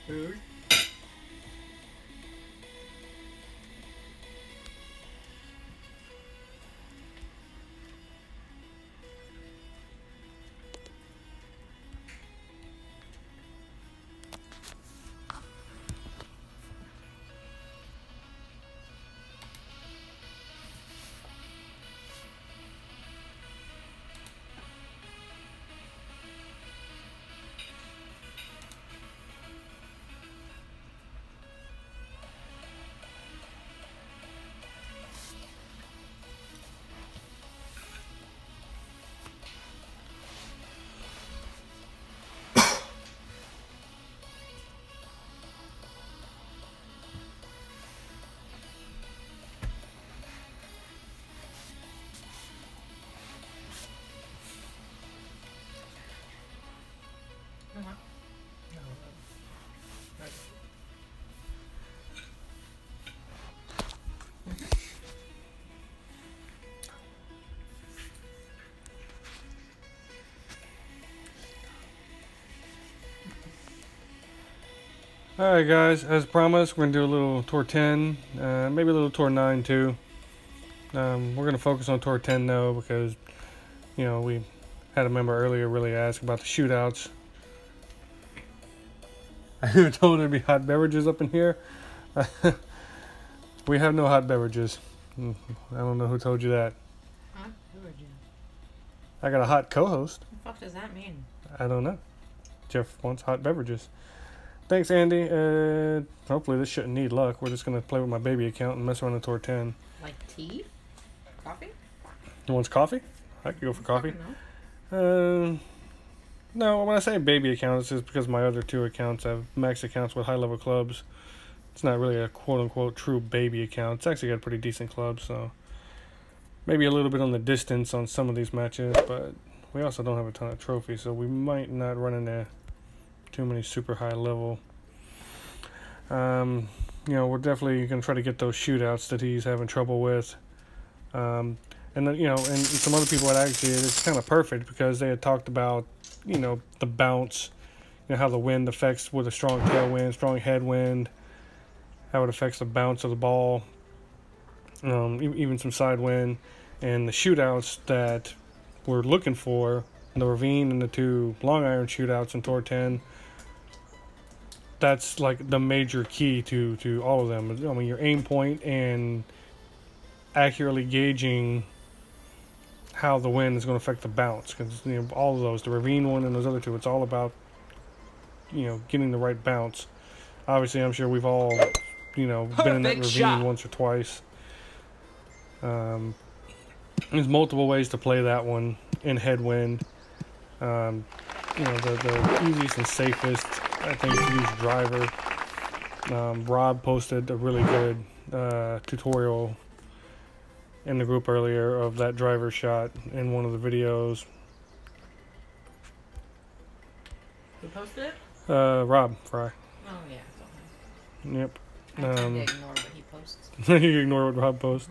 Food. Alright guys, as promised, we're going to do a little tour 10, maybe a little tour 9 too. We're going to focus on tour 10 though because, you know, we had a member earlier really ask about the shootouts. I even told there to be hot beverages up in here. We have no hot beverages. I don't know who told you that. Hot beverages? I got a hot co-host. What the fuck does that mean? I don't know. Jeff wants hot beverages. Thanks, Andy. Hopefully this shouldn't need luck. We're just going to play with my baby account and mess around in tour 10. Like tea? Coffee? You want coffee? I could go for coffee. No. No, when I say baby account, it's just because my other two accounts have max accounts with high-level clubs. It's not really a quote-unquote true baby account. It's actually got pretty decent clubs, so maybe a little bit on the distance on some of these matches, but we also don't have a ton of trophies, so we might not run into too many super high level. You know, we're definitely going to try to get those shootouts that he's having trouble with. And then, you know, and some other people had actually, it's kind of perfect because they had talked about, you know, the bounce, you know, how the wind affects with a strong tailwind, strong headwind, how it affects the bounce of the ball, even some side wind, and the shootouts that we're looking for, the ravine and the two long iron shootouts in Tour 10. That's like the major key to all of them. I mean, your aim point and accurately gauging how the wind is going to affect the bounce, because, you know, all of those, the ravine one and those other two, it's all about, you know, getting the right bounce. Obviously, I'm sure we've all, you know, been in that ravine once or twice. There's multiple ways to play that one in headwind. You know, the easiest and safest, I think, to use driver. Rob posted a really good tutorial in the group earlier of that driver shot in one of the videos. Who posted it? Rob Fry. Oh, yeah. Yep. I tend to ignore what he posts. You ignore what Rob posts.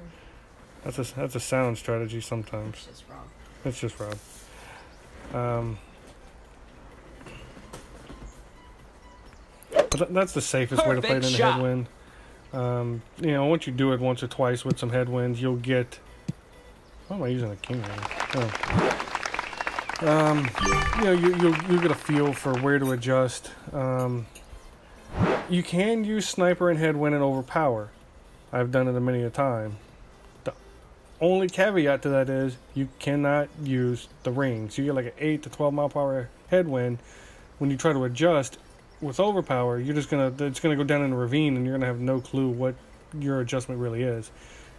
That's a sound strategy sometimes. It's just Rob. It's just Rob. But that's the safest way to play it in the headwind. You know, once you do it once or twice with some headwinds, you'll get. Why am I using a king ring? Oh. You know, you'll get a feel for where to adjust. You can use sniper and headwind and overpower. I've done it many a time. The only caveat to that is you cannot use the rings. You get like an 8 to 12 mile per hour headwind. When you try to adjust with overpower, it's gonna go down in a ravine, and you're gonna have no clue what your adjustment really is.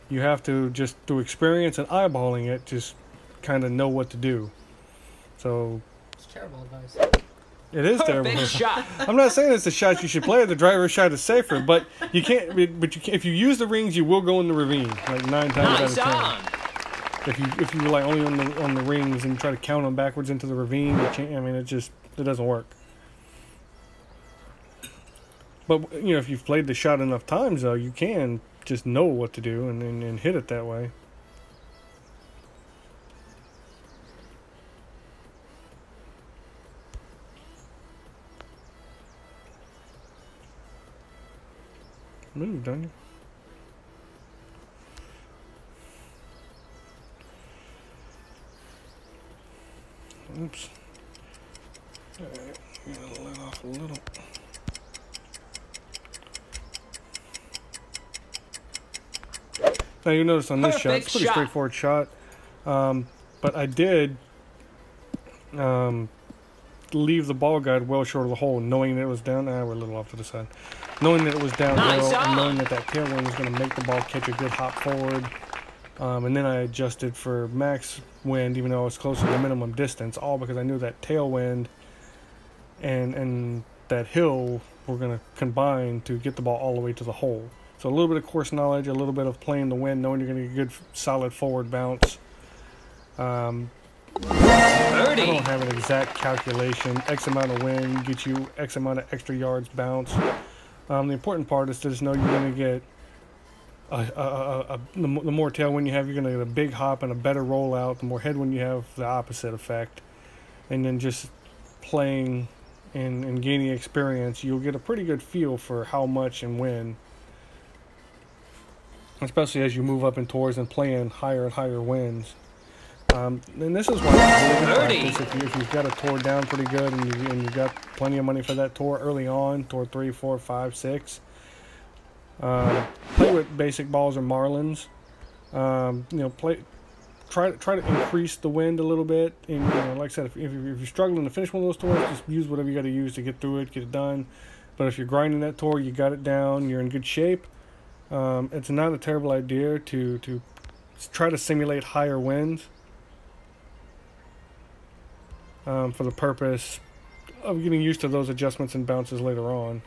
You have to just, through experience and eyeballing it, just kind of know what to do. So it's terrible advice. It is terrible. I'm not saying it's the shot you should play. The driver's shot is safer, but you can't. But you can, if you use the rings, you will go in the ravine like 9 times out of 10. If you rely only on the rings and try to count them backwards into the ravine, you can't, I mean, it doesn't work. But, you know, if you've played the shot enough times, though, you can just know what to do and hit it that way. move, don't you? Oops. Alright, gonna let off a little. Now you notice on this shot, it's a pretty straightforward shot. But I did leave the ball guide well short of the hole, knowing that it was down. We're a little off to the side. Knowing that it was downhill, and knowing that tailwind was going to make the ball catch a good hop forward. And then I adjusted for max wind, even though I was closer to the minimum distance, all because I knew that tailwind and that hill were going to combine to get the ball all the way to the hole. So a little bit of course knowledge, a little bit of playing the wind, knowing you're going to get a good solid forward bounce. I don't have an exact calculation. X amount of wind gets you X amount of extra yards bounce. The important part is to just know you're going to get the more tailwind you have, you're going to get a big hop and a better rollout. The more headwind you have, the opposite effect. And then just playing and gaining experience, you'll get a pretty good feel for how much and when. Especially as you move up in tours and playing higher and higher winds. And this is why it's really good practice. If you've got a tour down pretty good and you've got plenty of money for that tour early on, tour 3, 4, 5, 6. Play with basic balls or marlins. Try to increase the wind a little bit. And like I said, if you're struggling to finish one of those tours, just use whatever you got to use to get through it, get it done. But if you're grinding that tour, you got it down, you're in good shape. It's not a terrible idea to try to simulate higher winds for the purpose of getting used to those adjustments and bounces later on.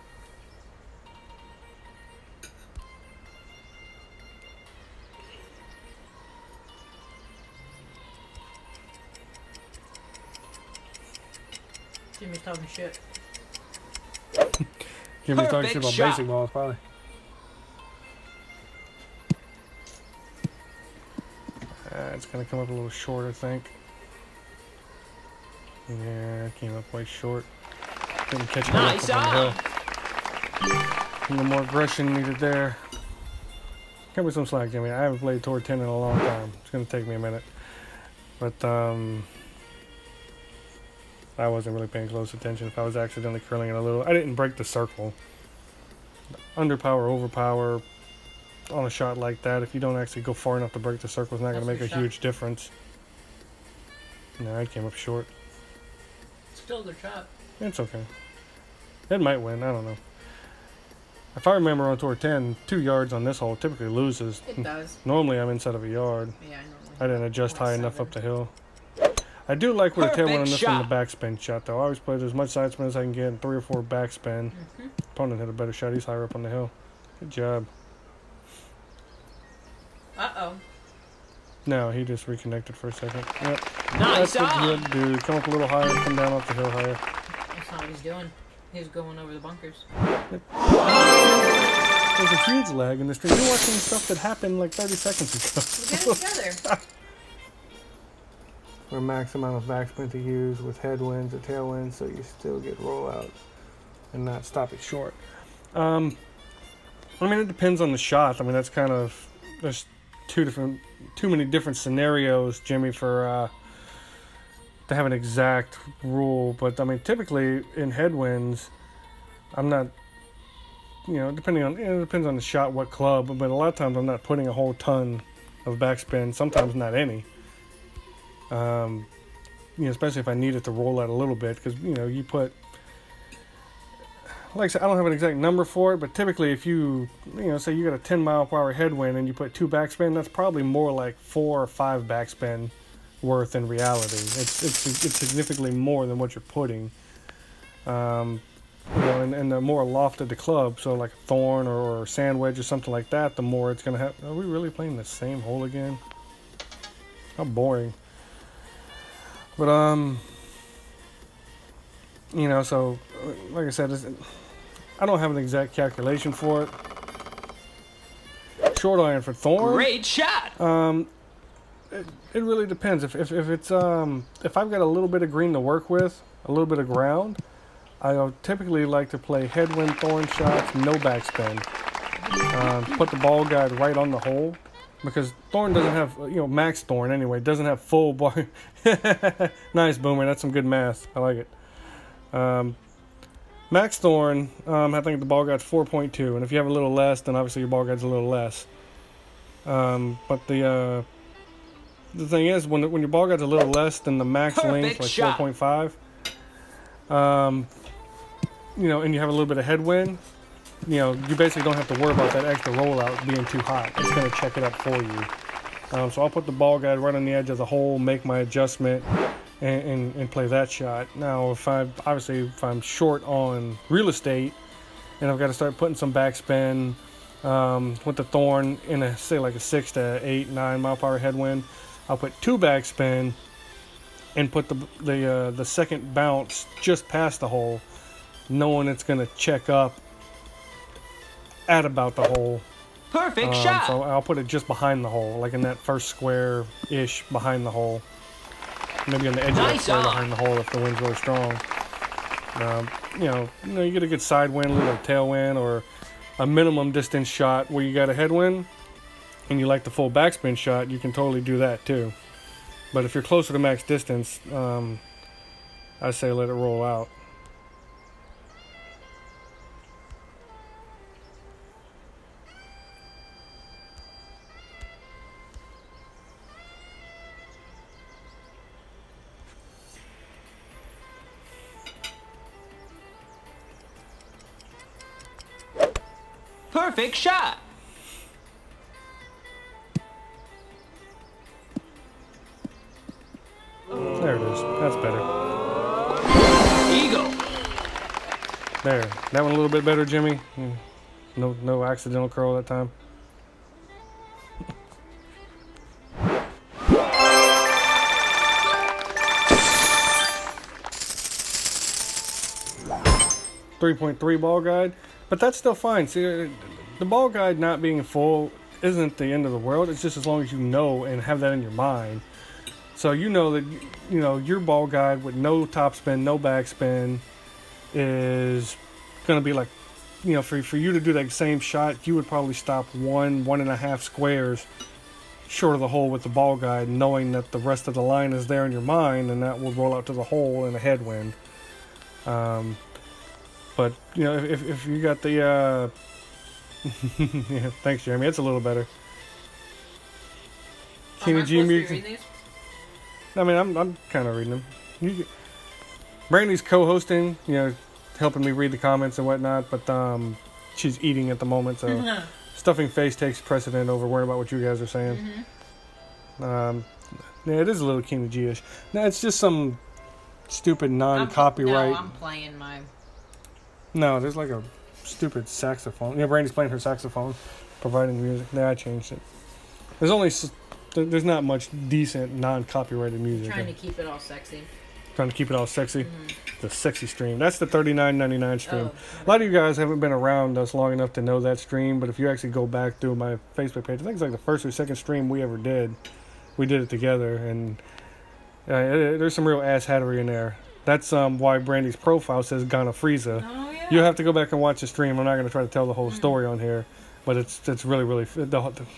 Jimmy's talking shit. Jimmy's talking shit about basic balls, probably. It's going to come up a little short, I think. Yeah, it came up way short. Didn't catch it up on the hill. A little more aggression needed there. Cut me some slack, Jimmy. I haven't played Tour 10 in a long time. It's going to take me a minute. But, I wasn't really paying close attention. If I was accidentally curling it a little. I didn't break the circle. Underpower, overpower on a shot like that, if you don't actually go far enough to break the circle, it's not going to make a huge difference. No, I came up short. Still a good shot. It's okay. It might win. I don't know. If I remember on Tour 10, 2 yards on this hole typically loses. It does. Normally I'm inside of a yard. Yeah, I didn't adjust high enough up the hill. I do like where the tailwind on this one, the backspin shot, though. I always play as much side spin as I can get and 3 or 4 backspin. Opponent hit a better shot. He's higher up on the hill. Good job. Uh-oh. No, he just reconnected for a second. Yep. Nice. That's what you have to do. Come up a little higher, come down off the hill higher. That's not what he's doing. He's going over the bunkers. Yep. There's a huge lag in the stream. You're watching stuff that happened like 30 seconds ago. We'll get it together. For a max amount of backspin to use with headwinds or tailwinds, so you still get rollout and not stop it short. I mean, it depends on the shot. I mean, that's kind of, there's too many different scenarios, Jimmy, for to have an exact rule. But I mean, typically in headwinds, I'm not, depending on, it depends on the shot, what club, but a lot of times I'm not putting a whole ton of backspin, sometimes not any. Especially if I need it to roll out a little bit, because you put, like I said, I don't have an exact number for it, but typically if you say you got a 10 mile per hour headwind and you put 2 backspin, that's probably more like 4 or 5 backspin worth in reality. It's significantly more than what you're putting. And the more lofted the club, so like a thorn or sand wedge or something like that, the more it's gonna have. Are we really playing the same hole again? How boring. But so like I said, I don't have an exact calculation for it. Short iron for thorn. Great shot. It really depends. If it's if I've got a little bit of green to work with, a little bit of ground, I typically like to play headwind thorn shots, no backspin. put the ball guide right on the hole, because Thorn doesn't have, max Thorn anyway, doesn't have full ball. Nice, Boomer. That's some good math. I like it. Max Thorn, I think the ball guide's 4.2, and if you have a little less, then obviously your ball guide's a little less. But the thing is, when your ball guide's a little less than the max length, like 4.5, and you have a little bit of headwind, you basically don't have to worry about that extra rollout being too hot. It's going to check it up for you. So I'll put the ball guide right on the edge of the hole, make my adjustment, and play that shot. Now, if I'm short on real estate, and I've got to start putting some backspin with the Thorn in a 6 to 8, 9 mile per hour headwind, I'll put 2 backspin and put the second bounce just past the hole, knowing it's going to check up at about the hole. Perfect shot. So I'll put it just behind the hole, like in that first square-ish behind the hole. Maybe on the edge of that square behind the hole if the wind's really strong. You get a good side wind, a little tailwind, or a minimum distance shot where you got a headwind and you like the full backspin shot, you can totally do that too. But if you're closer to max distance, I say let it roll out. Perfect shot. There it is. That's better. Eagle. There. That one a little bit better, Jimmy. No accidental curl that time. .3 ball guide. But that's still fine. See, the ball guide not being full isn't the end of the world. It's just as long as you know and have that in your mind. So you know that your ball guide with no topspin, no backspin is going to be like, for you to do that same shot, you would probably stop 1.5 squares short of the hole with the ball guide, knowing that the rest of the line is there in your mind, and that will roll out to the hole in a headwind. But, if you got the, yeah, thanks, Jeremy. It's a little better. Kenny G music. I mean, I'm kind of reading them. Brandy's co-hosting, helping me read the comments and whatnot, but she's eating at the moment, so stuffing face takes precedent over worrying about what you guys are saying. Yeah, it is a little Kenny G-ish. No, it's just some stupid non-copyright. No, I'm playing my... No, there's like a stupid saxophone. Yeah, Brandy's playing her saxophone, providing music. Yeah, I changed it. There's not much decent non-copyrighted music. Trying to keep it all sexy. Trying to keep it all sexy. The sexy stream. That's the $39.99 stream. A lot of you guys haven't been around us long enough to know that stream, but if you actually go back through my Facebook page, I think it's like the first or second stream we ever did. We did it together, and there's some real ass hattery in there. That's why Brandy's profile says Ghana Frieza. Oh, yeah. You'll have to go back and watch the stream. I'm not going to try to tell the whole story on here, but it's really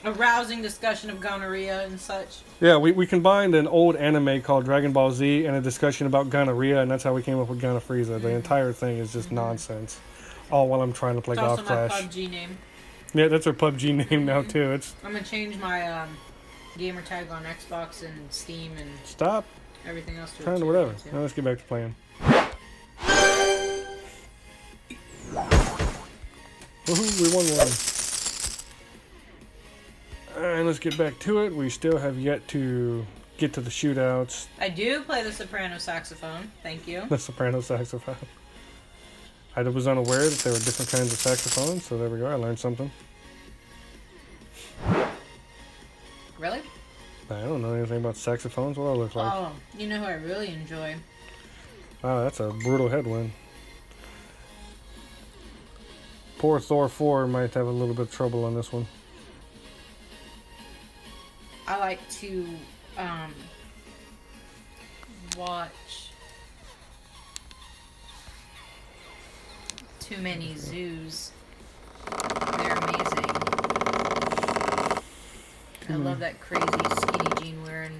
a rousing discussion of gonorrhea and such. Yeah, we combined an old anime called Dragon Ball Z and a discussion about gonorrhea, and that's how we came up with Ghana Frieza. The entire thing is just nonsense. All while I'm trying to play Golf Clash. It's also my PUBG name. Yeah, that's her PUBG name now too. I'm gonna change my gamer tag on Xbox and Steam and stop everything else to trying to whatever. Now let's get back to playing. Woohoo, we won one. Alright, let's get back to it. We still have yet to get to the shootouts. I do play the soprano saxophone. Thank you. The soprano saxophone. I was unaware that there were different kinds of saxophones, so there we go. I learned something. Really? I don't know anything about saxophones. What do I look like? Oh, you know who I really enjoy? Wow, that's a brutal headwind. Poor Thor 4 might have a little bit of trouble on this one. I like to watch Too Many Zoos. They're amazing. I love that crazy skinny jean wearing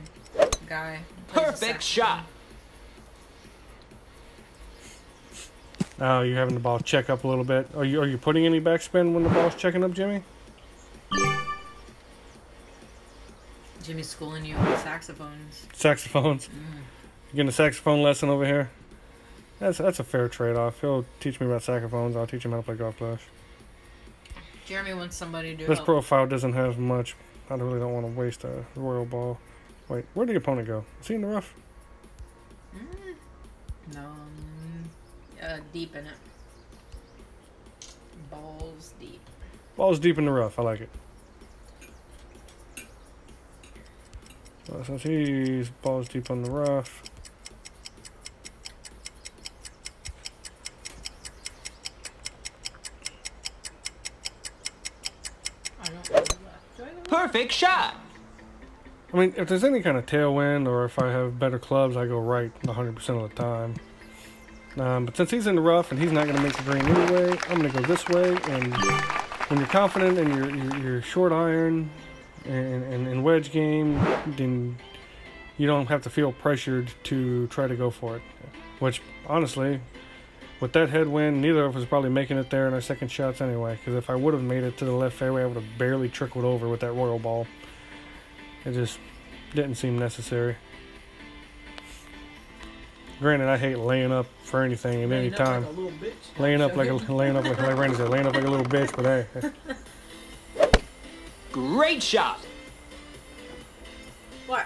guy. Perfect shot. Oh, you're having the ball check up a little bit. Are you putting any backspin when the ball's checking up, Jimmy? Jimmy's schooling you on saxophones. Saxophones. You getting a saxophone lesson over here? That's a fair trade-off. He'll teach me about saxophones. I'll teach him how to play golf clubs. Jeremy wants somebody to This help. profile doesn't have much. I really don't want to waste a royal ball. Wait, where'd the opponent go? Is he in the rough? No, deep in it. Balls deep. Ball's deep in the rough. I like it. Well, since he's balls deep on the rough. I don't know left. Do I have a left? Perfect shot. I mean, if there's any kind of tailwind or if I have better clubs, I go right 100% of the time. But since he's in the rough and he's not going to make the green anyway, I'm going to go this way. And when you're confident in your short iron and wedge game, then you don't have to feel pressured to try to go for it. Which, honestly, with that headwind, neither of us is probably making it there in our second shots anyway. Because if I would have made it to the left fairway, I would have barely trickled over with that royal ball. It just didn't seem necessary. Granted, I hate laying up for anything at any time. Laying up like Randy said, laying up like a little bitch. But hey, Great shot. What?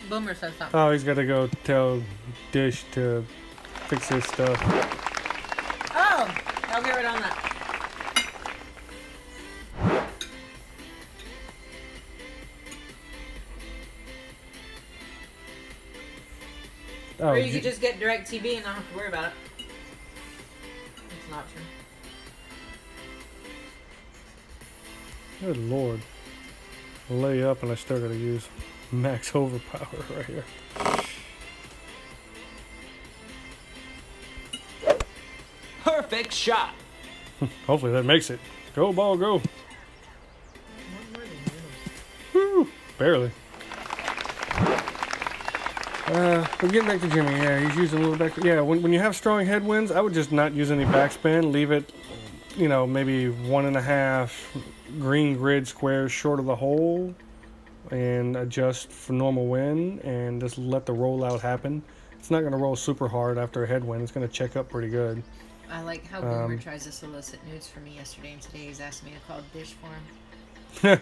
Boomer said something. oh, he's got to go tell Dish to fix his stuff. Oh, I'll get right on that. Oh, Or you could just get DirecTV and not have to worry about it. It's an option. Good lord. Lay up and I still got to use max overpower right here. Perfect shot. Hopefully that makes it. Go, ball, go. What were the noodles? Woo! Barely. But getting back to Jimmy, yeah, he's using a little back. Yeah, when you have strong headwinds, I would just not use any backspin. Leave it, you know, maybe 1.5 green grid squares short of the hole, and adjust for normal wind, and just let the rollout happen. It's not going to roll super hard after a headwind. It's going to check up pretty good. I like how Boomer tries to solicit nudes for me yesterday, and today he's asked me to call Dish for him.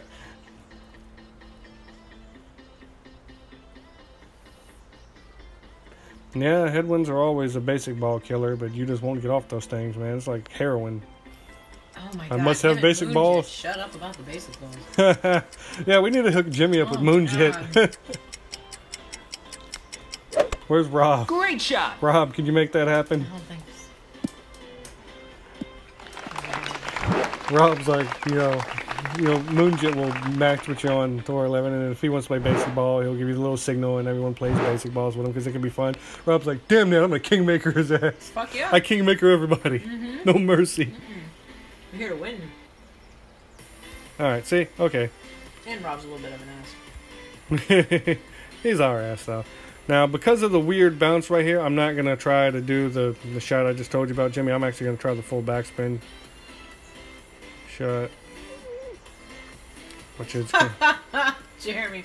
Yeah, headwinds are always a basic ball killer, but you just won't get off those things, man. It's like heroin. Oh my I god. must have damn it, basic Moonjet, balls. Shut up about the basic balls. Yeah, we need to hook Jimmy up with Oh, Moonjet. Where's Rob? Great shot. Rob, can you make that happen? I don't think so. Rob's like, Moonjet will match with you on Thor 11, and if he wants to play basic ball, he'll give you the little signal, and everyone plays basic balls with him because it can be fun. Rob's like, damn, man, I'm gonna kingmaker his ass. Fuck yeah. I kingmaker everybody. No mercy. I'm here to win. All right, see? Okay. And Rob's a little bit of an ass. He's our ass, though. Now, because of the weird bounce right here, I'm not going to try to do the shot I just told you about, Jimmy. I'm actually going to try the full backspin shot. Which is... Jeremy.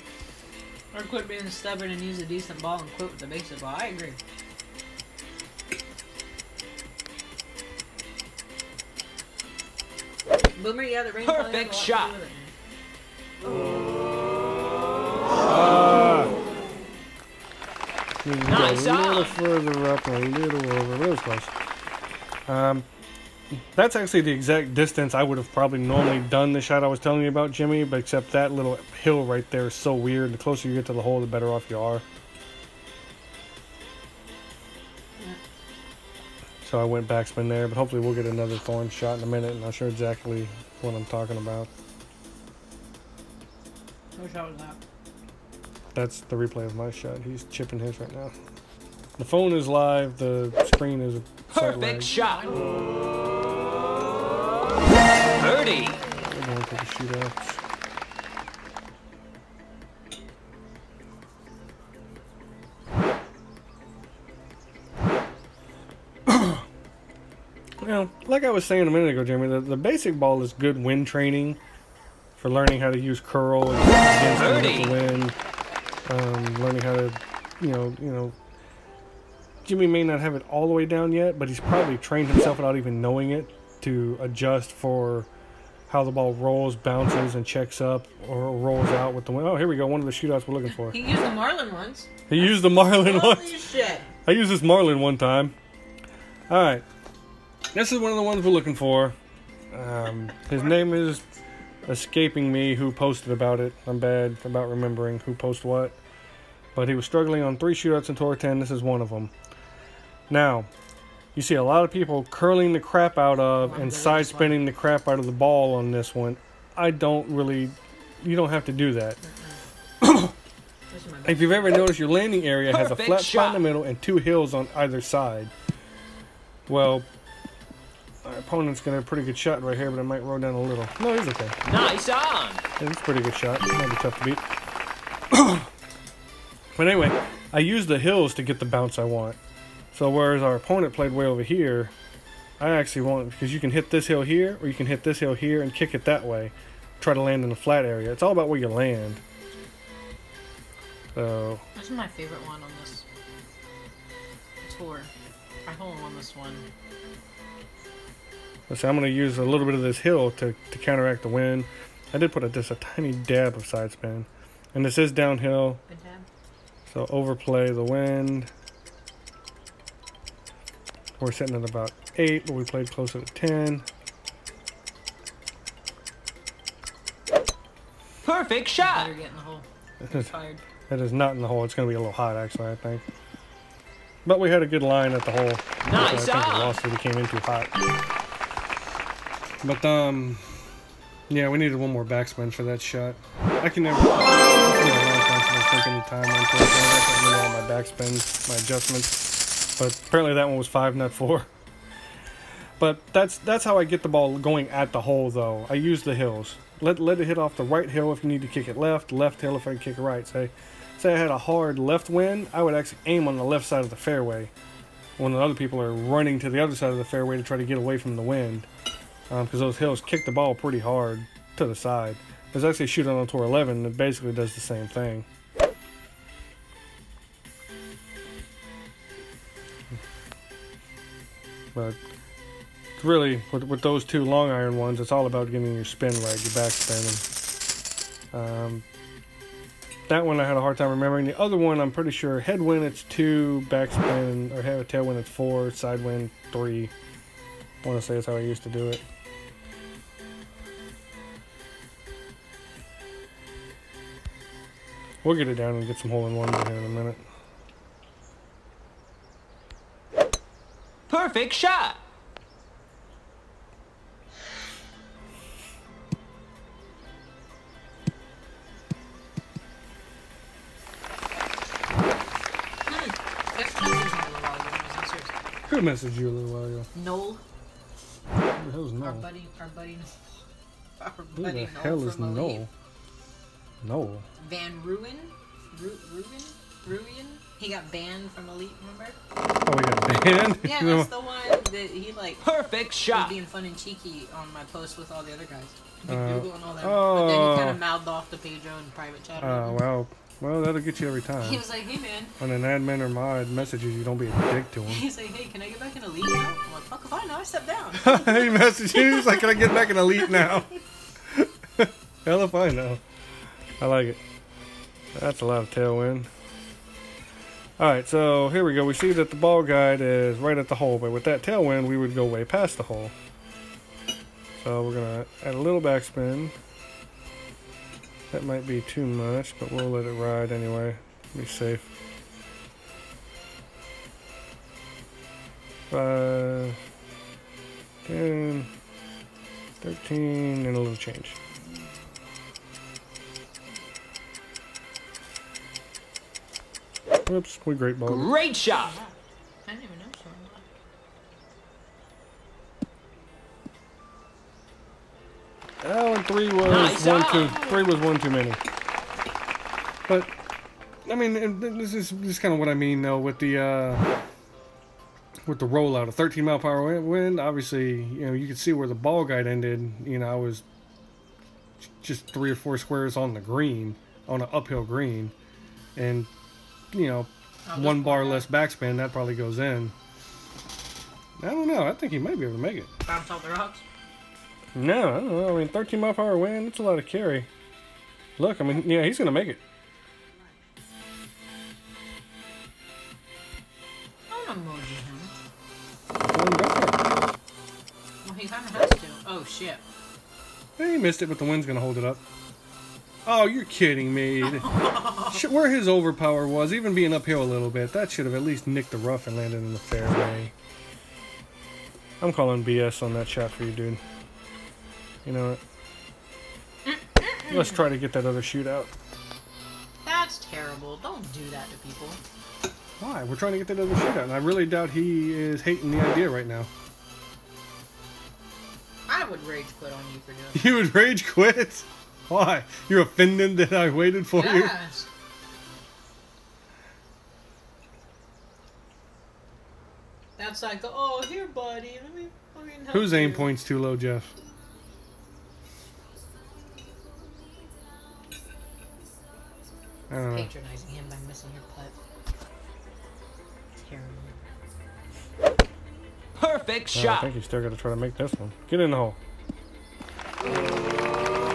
Or quit being stubborn and use a decent ball and quit with the basic ball. I agree. Boomer, yeah, the rain Perfect shot. Nice a little on. further up and a little over. That was close. That's actually the exact distance I would have probably normally done the shot I was telling you about, Jimmy, but except that little hill right there is so weird. The closer you get to the hole, the better off you are. So I went backspin there, but hopefully we'll get another thorn shot in a minute, and I'll show exactly what I'm talking about. What shot was that? That's the replay of my shot. He's chipping his right now. The phone is live. The screen is Perfect shot. Birdie. We're going to take a shootout. know, like I was saying a minute ago, Jeremy, the basic ball is good wind training for learning how to use curl and against the wind. Learning how to, you know, Jimmy may not have it all the way down yet, but he's probably trained himself without even knowing it to adjust for how the ball rolls, bounces, and checks up or rolls out with the wind. Oh, here we go. One of the shootouts we're looking for. He used the Marlin once. He used the Marlin Holy once. shit. I used this Marlin one time. All right. This is one of the ones we're looking for. His name is escaping me who posted about it. I'm bad about remembering who posted what. But he was struggling on 3 shootouts in Tour 10. This is one of them. Now, you see a lot of people curling the crap out of and side spinning the crap out of the ball on this one. I don't really... You don't have to do that. If you've ever noticed, your landing area has a flat spot in the middle and 2 hills on either side. Well, our opponent's got a pretty good shot right here, but it might roll down a little. No, he's okay. Nice on. Yeah, it's a pretty good shot. Might be tough to beat. But anyway, I use the hills to get the bounce I want. So whereas our opponent played way over here, I actually want, because you can hit this hill here, or you can hit this hill here and kick it that way. Try to land in a flat area. It's all about where you land. So... This is my favorite one on this tour. I hold on this one. So I'm going to use a little bit of this hill to counteract the wind. I did put just a tiny dab of side spin. And this is downhill. Good dab. So overplay the wind. We're sitting at about 8, but we played closer to 10. Perfect shot. Better get in the hole. I'm tired. That is not in the hole. It's going to be a little hot, actually, I think. But we had a good line at the hole. Nice so I think we on. lost it. We came in too hot. But, yeah, we needed one more backspin for that shot. I can never... I think any time on tour. I don't know all my backspins, my adjustments. But apparently that one was 5, not 4. But that's how I get the ball going at the hole, though. I use the hills. Let it hit off the right hill if you need to kick it left. Left hill if I can kick it right. Say I had a hard left wind, I would actually aim on the left side of the fairway. When the other people are running to the other side of the fairway to try to get away from the wind. Because those hills kick the ball pretty hard to the side. There's actually a shootout on Tour 11 that basically does the same thing. But really, with those 2 long iron ones, it's all about getting your spin right, your back spin. That one I had a hard time remembering. The other one, I'm pretty sure, headwind it's 2, backspin, or tailwind it's 4, sidewind 3. I want to say that's how I used to do it. We'll get it down and get some hole-in-ones in here in a minute. Perfect shot. Who messaged you a little while ago? Noel. Who the hell is Noel? Our buddy Who the Noel hell is from Elite. Noel? Noel? Van Ruin? Ruin? He got banned from Elite, remember? Oh, we got banned? Yeah, that's the one that he like Perfect was shot. being fun and cheeky on my post with all the other guys. Google and all that. oh. But then he kind of mouthed off to Pedro in private chat. Well, that'll get you every time. He was like, hey man. When an admin or mod messages you, don't be a dick to him. He's like, hey, can I get back in Elite now? I'm like, fuck if I know, I stepped down. He messaged you, he's like, can I get back in Elite now? Hell if I know. I like it. That's a lot of tailwind. Alright, so here we go. We see that the ball guide is right at the hole, but with that tailwind, we would go way past the hole. So we're going to add a little backspin. That might be too much, but we'll let it ride anyway. Be safe. 5, 10, 13, and a little change. Whoops, we great ball. Great shot. I didn't even know so. Oh, and 3 was Nice three was one too many. But I mean, this is kind of what I mean though with the with the rollout, a 13-mile-per-hour wind. Obviously, you know, you could see where the ball guide ended. You know, I was just 3 or 4 squares on the green, on an uphill green, and you know, 1 bar less backspin, that probably goes in. I don't know. I think he might be able to make it. Bounce off the rocks? No, I don't know. I mean, 13-mile-per-hour wind, that's a lot of carry. Look, I mean, yeah, he's going to make it. I don't emoji him. Well, go for it. Well, he kind of has to. Oh, shit. He missed it, but the wind's going to hold it up. Oh, you're kidding me. Where his overpower was, even being uphill a little bit, that should have at least nicked the rough and landed in the fairway. I'm calling BS on that shot for you, dude. You know what? Let's try to get that other shootout. That's terrible. Don't do that to people. Why? We're trying to get that other shootout, and I really doubt he is hating the idea right now. I would rage quit on you for doing that. You would rage quit? Why? You're offended that I waited for you? Yes. That's like, oh, here, buddy. Let me help Whose aim you. point's too low, Jeff? I don't know. Patronizing him by missing your putt. Terrible. Perfect I shot. think he's still got to try to make this one. Get in the hole.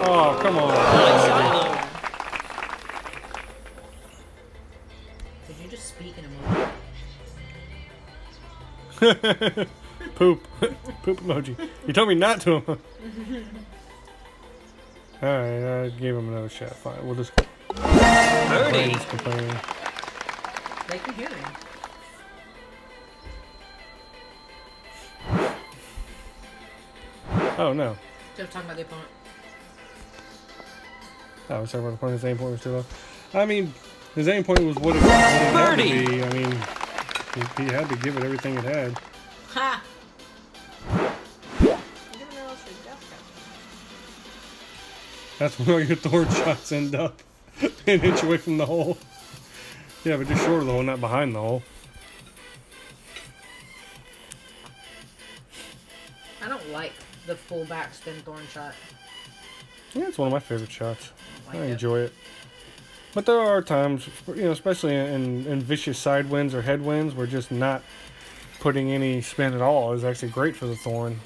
Oh, come on. Did you just speak in a moment? Poop. Poop emoji. You told me not to. Alright, I gave him another shot. Fine, we'll just... Birdie. He's complaining. They can hear him. Oh, no. Still talking about the opponent. I was talking about the point. His aim point was too low. I mean, his aim point was what it had to be. I mean, he had to give it everything it had. Ha! That's where your thorn shots end up. An inch away from the hole. Yeah, but just short of the hole, not behind the hole. I don't like the full backspin thorn shot. Yeah, it's one of my favorite shots. I I like it. enjoy it. But there are times, you know, especially in vicious side winds or headwinds, where just not putting any spin at all is actually great for the thorn.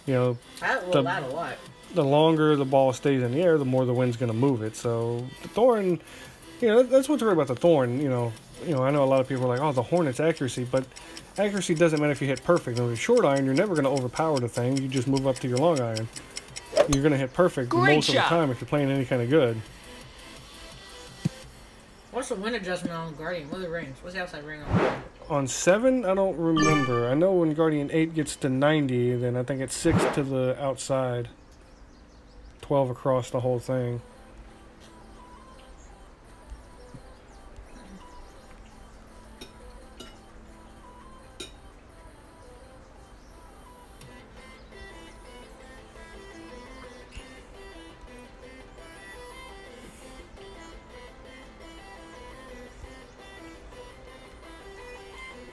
You know, That will add a lot. the longer the ball stays in the air, the more the wind's going to move it. So the thorn, you know, that's what's great about the thorn. You know, I know a lot of people are like, oh, the Hornet's accuracy, but accuracy doesn't matter if you hit perfect. With a short iron, you're never going to overpower the thing. You just move up to your long iron. You're going to hit perfect Great most of the shot. time if you're playing any kind of good. What's the wind adjustment on Guardian? What are the rings? What's the outside ring on Guardian? On 7, I don't remember. I know when Guardian 8 gets to 90, then I think it's 6 to the outside. 12 across the whole thing.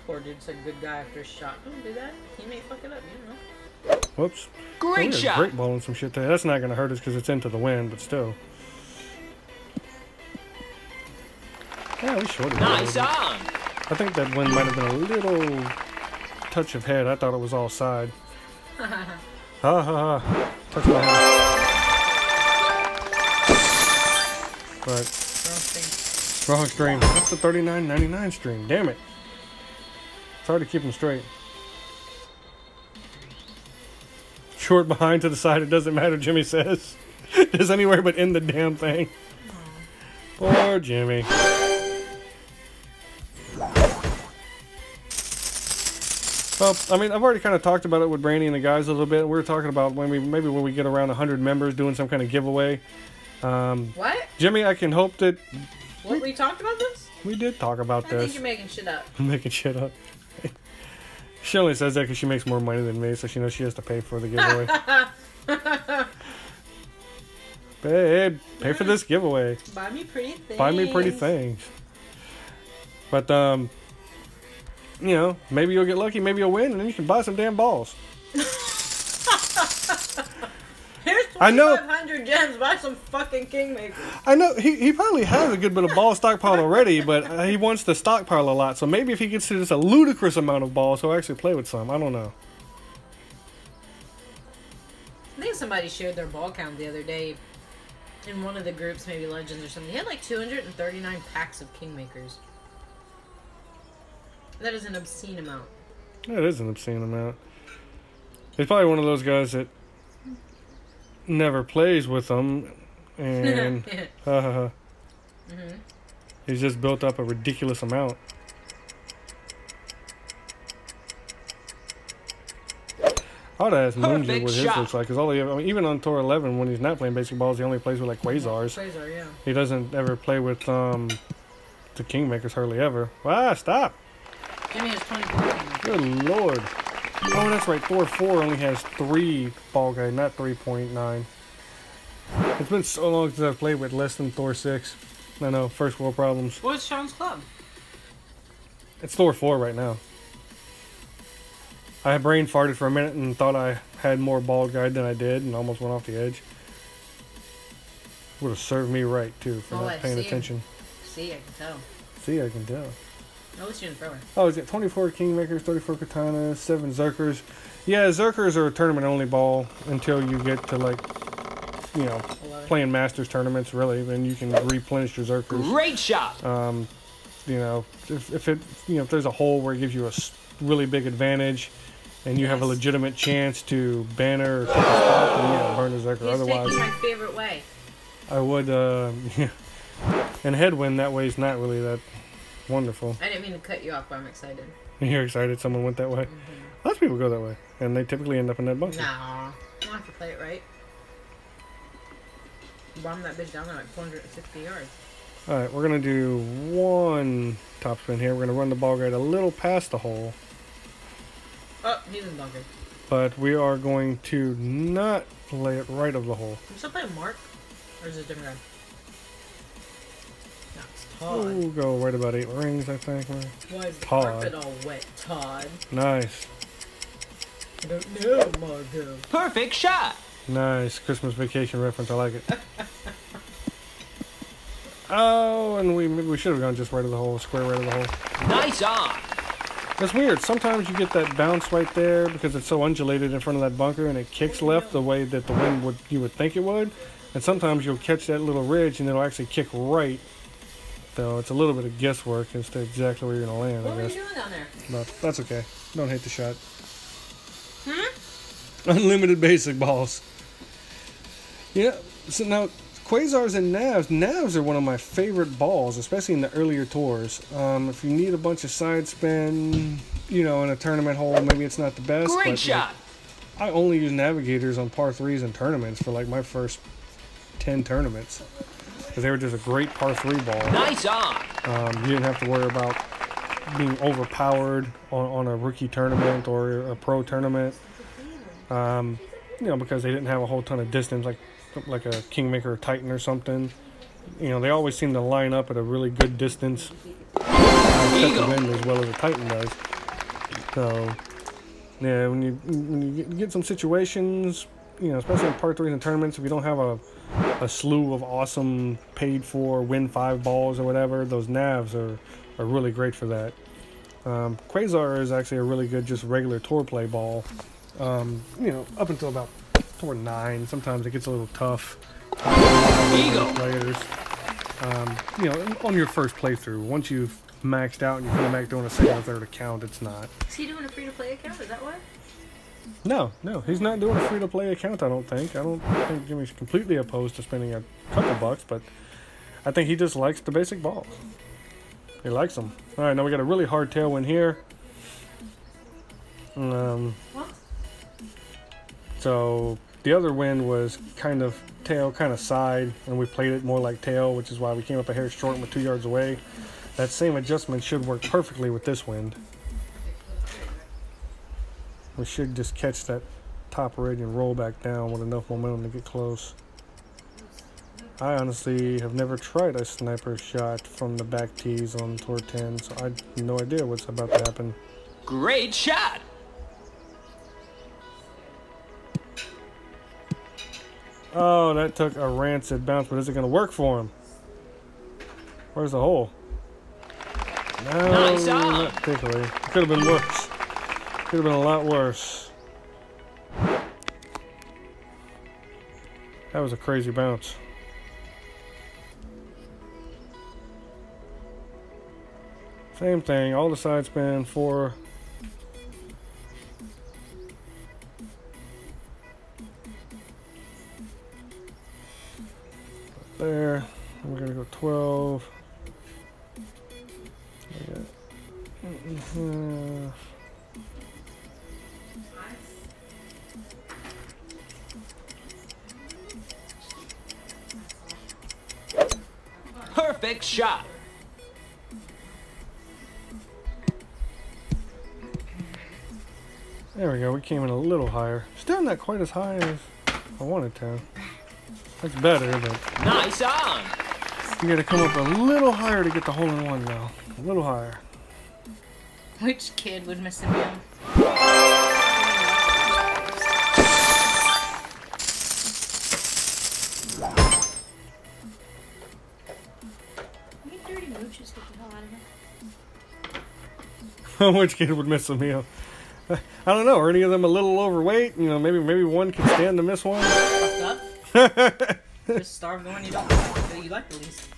Poor dude said good guy after his shot. Don't do that. He may fuck it up, you know. Whoops. Great Oh, shot. Great ball and some shit there. That's not going to hurt us because it's into the wind, but still. Yeah, we shorted it. Nice on. I think that wind might have been a little touch of head. I thought it was all side. Ha ha ha. Touch my head. But wrong stream. That's the 39.99 stream. Damn it. It's hard to keep them straight. Short behind to the side, it doesn't matter, Jimmy says. It's anywhere but in the damn thing. Poor Jimmy. Well, I mean, I've already kind of talked about it with Brandy and the guys a little bit. We were talking about maybe when we get around 100 members doing some kind of giveaway. What? Jimmy, I can hope that... What, we talked about this? We did talk about I this. think you're making shit up. I'm making shit up. She only says that because she makes more money than me, so she knows she has to pay for the giveaway. Babe, pay for this giveaway. Buy me pretty things. Buy me pretty things. But, You know, maybe you'll get lucky, maybe you'll win, and then you can buy some damn balls. Here's I know. 2,500 gems. Buy some fucking kingmakers. I know he probably has a good bit of ball stockpile already, but he wants to stockpile a lot. So maybe if he gets to just a ludicrous amount of balls, he'll actually play with some. I don't know. I think somebody shared their ball count the other day in one of the groups, maybe Legends or something. He had like 239 packs of kingmakers. That is an obscene amount. That is an obscene amount. He's probably one of those guys that never plays with them, and he's just built up a ridiculous amount. I would ask Ninja what his looks like, because all he, I mean, even on Tour 11, when he's not playing basic balls, he only plays with like Quasars. Quasar, yeah. He doesn't ever play with the Kingmakers hardly ever. Ah, stop! Jimmy has 24. Good lord. Oh, that's right. Thor 4 only has 3 ball guide, not 3.9. It's been so long since I've played with less than Thor 6. I know, first world problems. What's Sean's club? It's Thor 4 right now. I brain farted for a minute and thought I had more ball guide than I did and almost went off the edge. Would have served me right, too, for not paying attention. See, I can tell. See, I can tell. No, it's you in thrower. Oh, is it 24 Kingmakers, 34 Katanas, 7 Zerkers? Yeah, Zerkers are a tournament-only ball until you get to, like, you know, 11. Playing Masters tournaments, really. Then you can replenish your Zerkers. Great shot. You know, if it, you know, if there's a hole where it gives you a really big advantage, and you have a legitimate chance to banner or take a spot, then yeah, burn a Zerker. He's Otherwise, taking my favorite way. I would, yeah. And headwind that way is not really that wonderful. I didn't mean to cut you off, but I'm excited. You're excited someone went that way? Lots of people go that way, and they typically end up in that bunker. No, you have to play it right. Bomb that bitch down there like 460 yards. Alright, we're going to do one top spin here. We're going to run the ball guide a little past the hole. Oh, he's in the bunker. But we are going to not play it right of the hole. Can you still play Mark? Or is it a different guy? No, it's Todd. We'll go right about 8 rings, I think. Why is the Todd. carpet all wet, Todd? Nice. I don't know, Margo. Perfect shot. Nice. Christmas Vacation reference. I like it. Oh, and we should have gone just right of the hole, square right of the hole. Nice on. That's weird. Sometimes you get that bounce right there because it's so undulated in front of that bunker and it kicks left the way that the wind you would think it would. And sometimes you'll catch that little ridge and it'll actually kick right. So it's a little bit of guesswork as to exactly where you're going to land, What I were you guess. doing down there? But that's okay. Don't hate the shot. Hmm? Unlimited basic balls. Yeah. So now, Quasars and Navs. Navs are one of my favorite balls, especially in the earlier tours. If you need a bunch of side spin, you know, in a tournament hole, maybe it's not the best. Great but, shot. Like, I only use Navigators on par 3s in tournaments for like my first 10 tournaments. Because they were just a great par 3 ball. Nice on. You didn't have to worry about being overpowered on a rookie tournament or a pro tournament. You know, because they didn't have a whole ton of distance like a Kingmaker or Titan or something. You know, they always seem to line up at a really good distance. Set the wind as well as a Titan does. So, yeah, when you get some situations, you know, especially in par 3s and tournaments, if you don't have a slew of awesome paid-for win 5 balls or whatever, those Navs are really great for that. Quasar is actually a really good just regular tour play ball. You know, up until about Tour 9, sometimes it gets a little tough. Players, you know, on your first playthrough, once you've maxed out and you're coming back doing a second or third account, it's not. Is he doing a free-to-play account? Is that why? No, he's not doing a free-to-play account, I don't think. I don't think Jimmy's completely opposed to spending a couple bucks, but I think he just likes the basic balls. He likes them. All right, now we got a really hard tailwind here. What? So the other wind was kind of tail, kind of side, and we played it more like tail, which is why we came up a hair short and we're 2 yards away. That same adjustment should work perfectly with this wind. We should just catch that top ridge and roll back down with enough momentum to get close. I honestly have never tried a sniper shot from the back tees on tour 10, so I have no idea what's about to happen. Great shot. Oh, that took a rancid bounce, but is it going to work for him? Where's the hole? No, Nice on. not particularly. It could have been worse. Could have been a lot worse. That was a crazy bounce. Same thing, all the side spin, 4. There, we're gonna go 12. Perfect shot. There we go, we came in a little higher. Still not quite as high as I wanted to. That's better, but Nice on. you gotta come up a little higher to get the hole in one now. A little higher. Which kid would miss a meal? You dirty mooches, get the hell out of here. Which kid would miss a meal? I don't know. Are any of them a little overweight? You know, maybe one could stand to miss one. Fucked up? Just starve the one you don't that you like the least.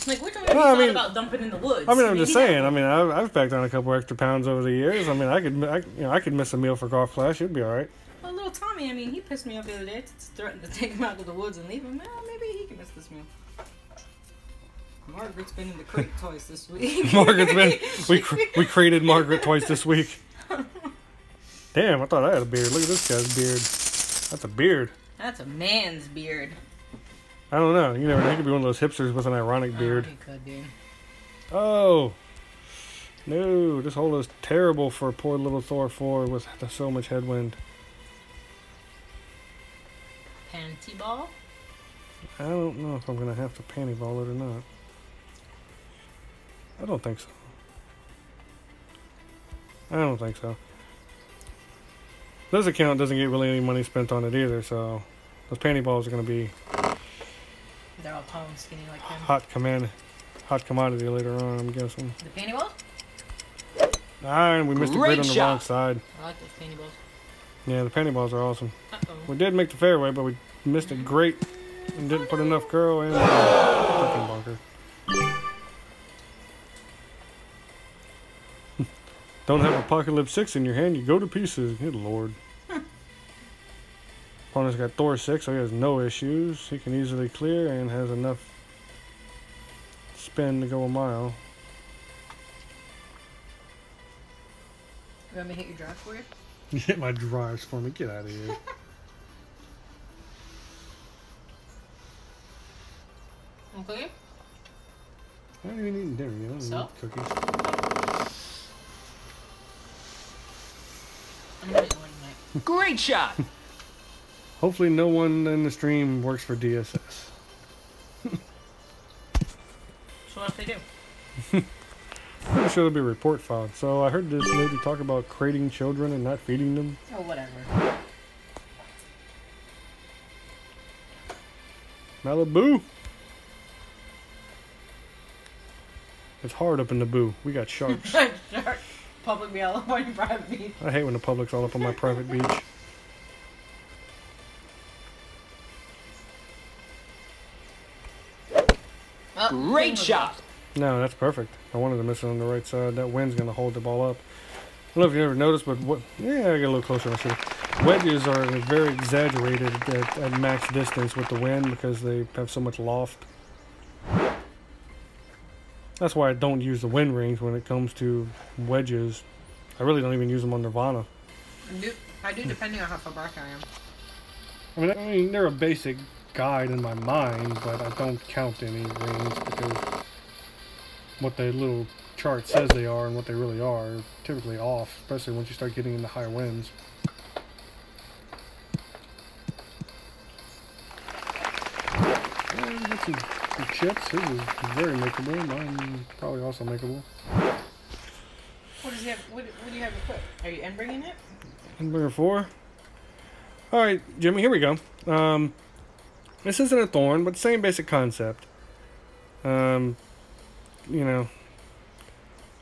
Like, which one have you thought about dumping in the woods? I mean, I'm just saying. I mean, I've packed on a couple extra pounds over the years. I mean, I could miss a meal for golf class. It'd be all right. Well, little Tommy, I mean, he pissed me off the other day. Threatened to take him out to the woods and leave him. Well, maybe he can miss this meal. Margaret's been in the crate twice this week. We crated Margaret twice this week. Damn, I thought I had a beard. Look at this guy's beard. That's a beard. That's a man's beard. I don't know. You never know. He could be one of those hipsters with an ironic beard. Oh, he could, dude. Oh. No, this hole is terrible for poor little Thor 4 with so much headwind. Panty ball? I don't know if I'm going to have to panty ball it or not. I don't think so. I don't think so. This account doesn't get really any money spent on it either, so those panty balls are going to be They're all tall and skinny like him. hot commodity later on, I'm guessing. The panty balls? Ah, and we missed a grid on the wrong side. I like those panty balls. Yeah, the panty balls are awesome. Uh-oh. We did make the fairway, but we missed it great and didn't put enough curl in. Fucking bunker. Don't have Apocalypse 6 in your hand, you go to pieces. Good lord. Opponent's got Thor 6, so he has no issues. He can easily clear and has enough spin to go a mile. You want me to hit your drive for you? You hit my drives for me. Get out of here. Okay. I don't even eat dinner. You don't So? eat cookies. I'm gonna eat one tonight. Great shot. Hopefully no one in the stream works for DSS. So what if they do? I'm sure there'll be a report filed. So I heard this lady talk about crating children and not feeding them. Oh, whatever. Malibu. It's hard up in the boo. We got sharks. Shark. Public be all over your private beach. I hate when the public's all up on my private beach. Oh, Great shot. No, that's perfect. I wanted to miss it on the right side. That wind's going to hold the ball up. I don't know if you ever noticed, but yeah, I get a little closer. I should. Wedges are very exaggerated at max distance with the wind because they have so much loft. That's why I don't use the wind rings when it comes to wedges. I really don't even use them on Nirvana. I do depending on how far back I am. I mean, they're a basic guide in my mind, but I don't count any rings because what the little chart says they are and what they really are typically off, especially once you start getting into high winds. see the chips. His is very makeable. Mine probably also makeable. What does he have? What do you have equipped? Are you end bringing it? Endbringer 4. Alright, Jimmy, here we go. This isn't a thorn, but same basic concept. You know,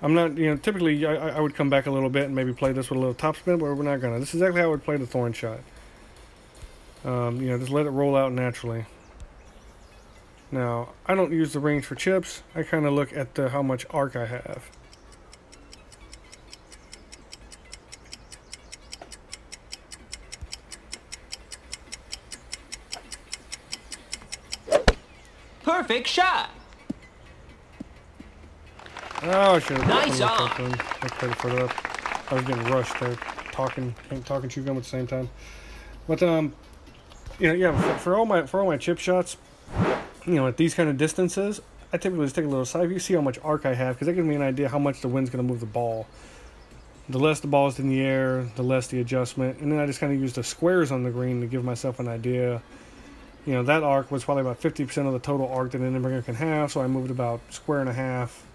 I'm not, typically I would come back a little bit and maybe play this with a little top spin, but we're not gonna. This is exactly how I would play the thorn shot. Just let it roll out naturally. Now, I don't use the range for chips. I kind of look at how much arc I have. Perfect shot. Oh, I should have. Nice I on. tried to put it up. I was getting rushed there, talking chew gum at the same time. But for all my chip shots, at these kind of distances, I typically just take a little side view, see how much arc I have, because that gives me an idea how much the wind's going to move the ball. The less the ball's in the air, the less the adjustment, and then I just kind of use the squares on the green to give myself an idea. That arc was probably about 50% of the total arc that an Endbringer can have, so I moved about square and a half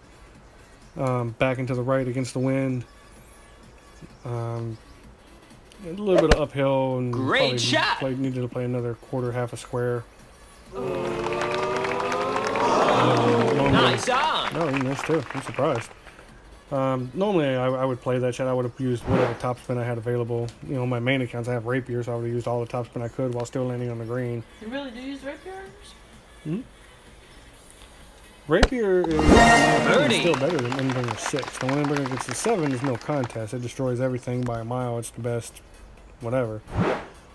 back into the right against the wind. A little bit of uphill, and Great shot. Needed to play another quarter, half a square. Nice on. No, he missed too. I'm surprised. Normally I would play that shot. I would have used whatever top spin I had available. On my main accounts I have rapier, so I would have used all the top spin I could while still landing on the green. You really do use rapiers? Hmm? Rapier is still better than Endbringer 6. Now when Endbringer gets to 7, there's no contest. It destroys everything by a mile. It's the best, whatever.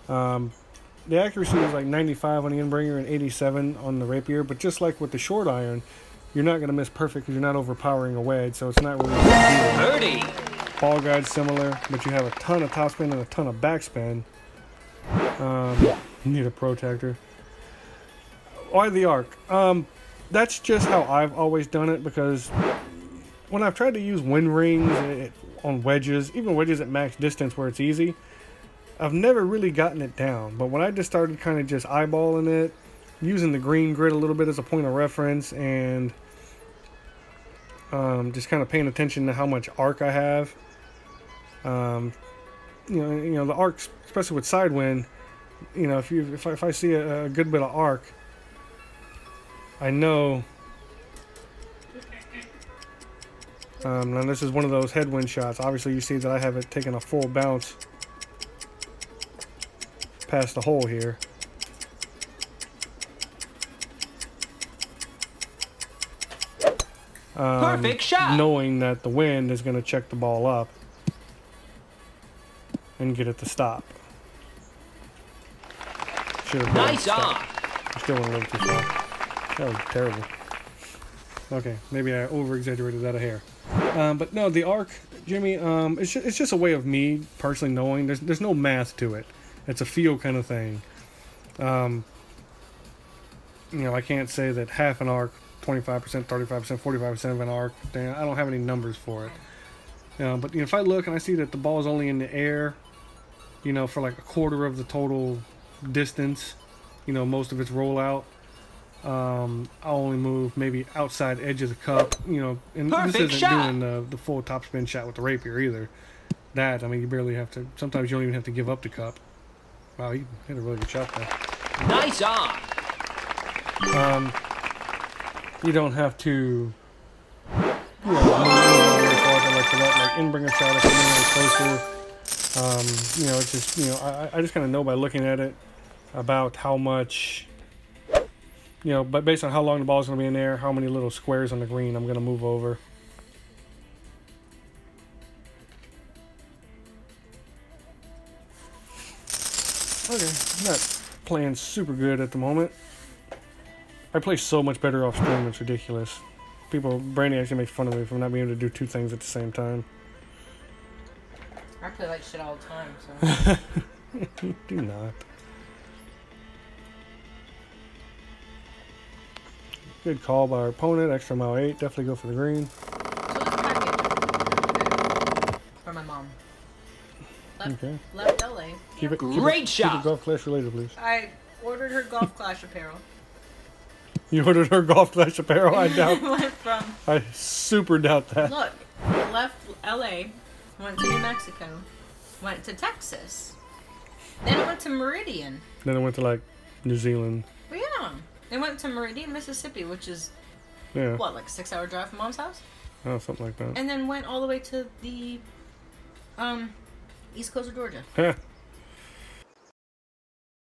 The accuracy is like 95 on the Endbringer and 87 on the rapier, but just like with the short iron, you're not going to miss perfect because you're not overpowering a wedge, so it's not really a big deal. Ball guide's similar, but you have a ton of topspin and a ton of backspin. You need a protector. Why the arc? That's just how I've always done it, because when I've tried to use wind rings on wedges, even wedges at max distance where it's easy, I've never really gotten it down. But when I just started kind of just eyeballing it, using the green grid a little bit as a point of reference, and just kind of paying attention to how much arc I have. The arc, especially with side wind, if I see a good bit of arc, I know. Now this is one of those headwind shots. Obviously, you see that I have it taking a full bounce past the hole here. Perfect shot. Knowing that the wind is going to check the ball up and get it to stop. Nice on. I still want to live too far. That was terrible. Okay, maybe I over-exaggerated that a hair. But no, the arc, Jimmy, it's just a way of me personally knowing. There's no math to it. It's a feel kind of thing. I can't say that half an arc, 25%, 35%, 45% of an arc. I don't have any numbers for it. But if I look and I see that the ball is only in the air, for like a quarter of the total distance, most of its rollout, I'll only move maybe outside edge of the cup, and Perfect this isn't shot. doing the full topspin shot with the rapier either. You barely have to. Sometimes you don't even have to give up the cup. Wow, you hit a really good shot there. Nice on. You don't have to, move really far to like Endbringer shot if you're really closer. It's just, I just kind of know by looking at it about how much, but based on how long the ball is going to be in there, how many little squares on the green I'm going to move over. Okay, I'm not playing super good at the moment. I play so much better off stream, it's ridiculous. Brandy actually makes fun of me for not being able to do two things at the same time. I play like shit all the time, so. Do not. Good call by our opponent, extra mile 8, definitely go for the green. So it's a package. For my mom. Left LA. Keep it Great shot. Keep it Golf Clash related, please. I ordered her Golf Clash apparel. You ordered her golf clash apparel? I doubt. Went from I super doubt that. look, left LA, went to New Mexico, went to Texas, then I went to Meridian. Then I went to like New Zealand. Well, yeah, I went to Meridian, Mississippi, which is Yeah. what, like a 6-hour drive from Mom's house, Oh, something like that. and then went all the way to the East Coast of Georgia. Yeah.